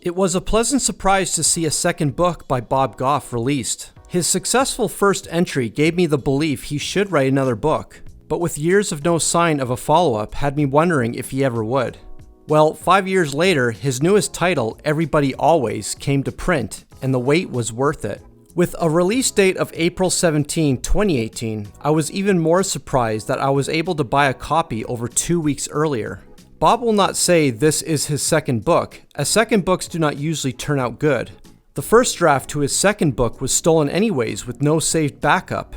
It was a pleasant surprise to see a second book by Bob Goff released. His successful first entry gave me the belief he should write another book, but with years of no sign of a follow-up had me wondering if he ever would. Well, 5 years later, his newest title, Everybody Always, came to print, and the wait was worth it. With a release date of April 17, 2018, I was even more surprised that I was able to buy a copy over 2 weeks earlier. Bob will not say this is his second book, as second books do not usually turn out good. The first draft to his second book was stolen anyways with no saved backup.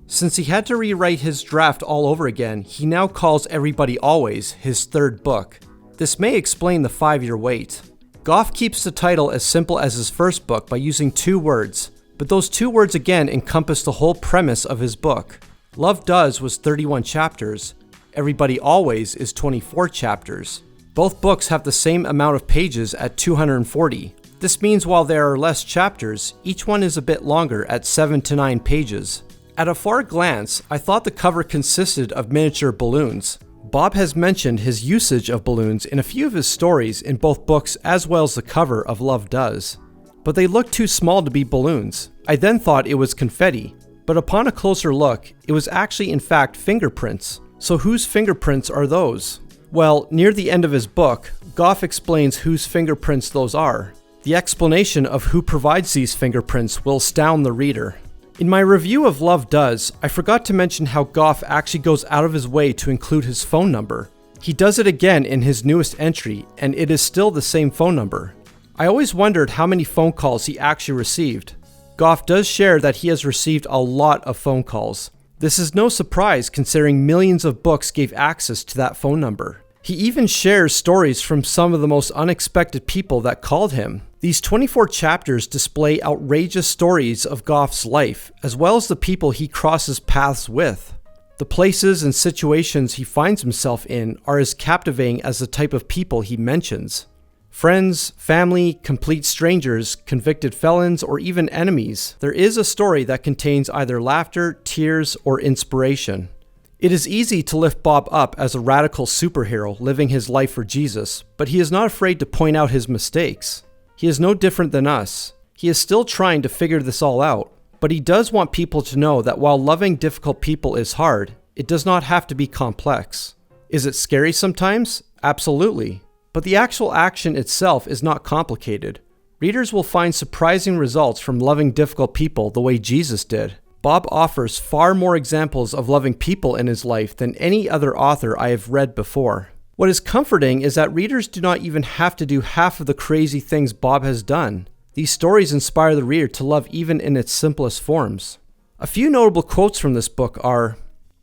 Since he had to rewrite his draft all over again, he now calls Everybody Always his third book. This may explain the 5-year wait. Goff keeps the title as simple as his first book by using 2 words, but those 2 words again encompass the whole premise of his book. Love Does was 31 chapters. Everybody Always is 24 chapters. Both books have the same amount of pages at 240. This means while there are less chapters, each one is a bit longer at 7 to 9 pages. At a far glance, I thought the cover consisted of miniature balloons. Bob has mentioned his usage of balloons in a few of his stories in both books as well as the cover of Love Does. But they looked too small to be balloons. I then thought it was confetti, but upon a closer look, it was actually in fact fingerprints. So whose fingerprints are those? Well, near the end of his book, Goff explains whose fingerprints those are. The explanation of who provides these fingerprints will astound the reader. In my review of Love Does, I forgot to mention how Goff actually goes out of his way to include his phone number. He does it again in his newest entry, and it is still the same phone number. I always wondered how many phone calls he actually received. Goff does share that he has received a lot of phone calls. This is no surprise considering millions of books gave access to that phone number. He even shares stories from some of the most unexpected people that called him. These 24 chapters display outrageous stories of Goff's life, as well as the people he crosses paths with. The places and situations he finds himself in are as captivating as the type of people he mentions. Friends, family, complete strangers, convicted felons, or even enemies, there is a story that contains either laughter, tears, or inspiration. It is easy to lift Bob up as a radical superhero living his life for Jesus, but he is not afraid to point out his mistakes. He is no different than us. He is still trying to figure this all out, but he does want people to know that while loving difficult people is hard, it does not have to be complex. Is it scary sometimes? Absolutely. But the actual action itself is not complicated. Readers will find surprising results from loving difficult people the way Jesus did. Bob offers far more examples of loving people in his life than any other author I have read before. What is comforting is that readers do not even have to do half of the crazy things Bob has done. These stories inspire the reader to love even in its simplest forms. A few notable quotes from this book are,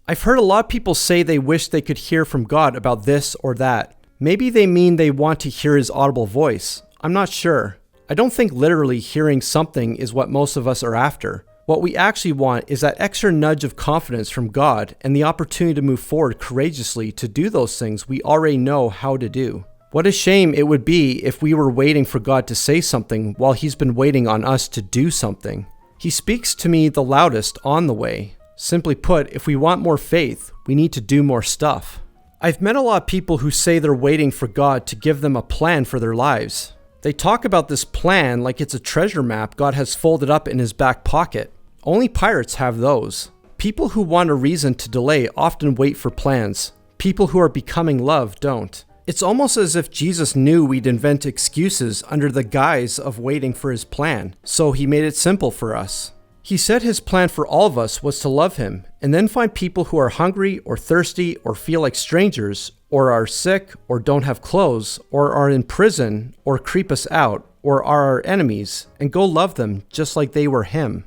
"I've heard a lot of people say they wish they could hear from God about this or that. Maybe they mean they want to hear his audible voice. I'm not sure. I don't think literally hearing something is what most of us are after. What we actually want is that extra nudge of confidence from God and the opportunity to move forward courageously to do those things we already know how to do. What a shame it would be if we were waiting for God to say something while he's been waiting on us to do something. He speaks to me the loudest on the way. Simply put, if we want more faith, we need to do more stuff." I've met a lot of people who say they're waiting for God to give them a plan for their lives. They talk about this plan like it's a treasure map God has folded up in his back pocket. Only pirates have those. People who want a reason to delay often wait for plans. People who are becoming love don't. It's almost as if Jesus knew we'd invent excuses under the guise of waiting for his plan, so he made it simple for us. He said his plan for all of us was to love him, and then find people who are hungry or thirsty or feel like strangers, or are sick or don't have clothes, or are in prison, or creep us out, or are our enemies, and go love them just like they were him.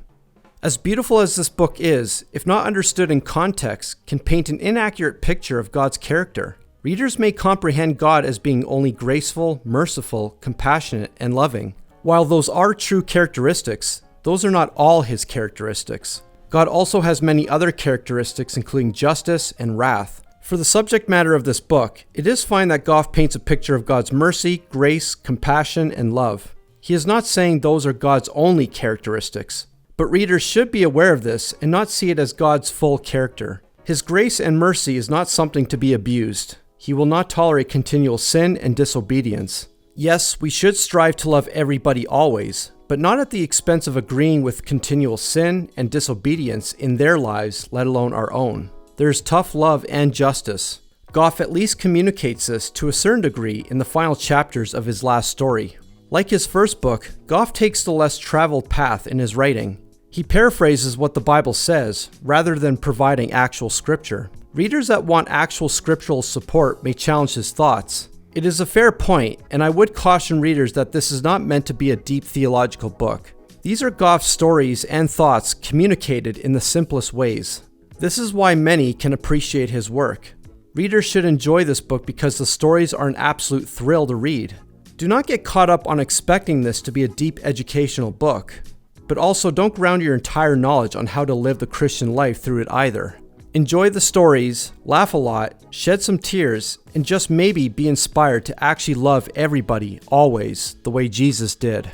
As beautiful as this book is, if not understood in context, can paint an inaccurate picture of God's character. Readers may comprehend God as being only graceful, merciful, compassionate, and loving. While those are true characteristics, those are not all his characteristics. God also has many other characteristics including justice and wrath. For the subject matter of this book, it is fine that Goff paints a picture of God's mercy, grace, compassion, and love. He is not saying those are God's only characteristics, but readers should be aware of this and not see it as God's full character. His grace and mercy is not something to be abused. He will not tolerate continual sin and disobedience. Yes, we should strive to love everybody always, but not at the expense of agreeing with continual sin and disobedience in their lives, let alone our own. There's tough love and justice. Goff at least communicates this to a certain degree in the final chapters of his last story. Like his first book, Goff takes the less traveled path in his writing. He paraphrases what the Bible says, rather than providing actual scripture. Readers that want actual scriptural support may challenge his thoughts. It is a fair point, and I would caution readers that this is not meant to be a deep theological book. These are Goff's stories and thoughts communicated in the simplest ways. This is why many can appreciate his work. Readers should enjoy this book because the stories are an absolute thrill to read. Do not get caught up on expecting this to be a deep educational book, but also don't ground your entire knowledge on how to live the Christian life through it either. Enjoy the stories, laugh a lot, shed some tears, and just maybe be inspired to actually love everybody always the way Jesus did.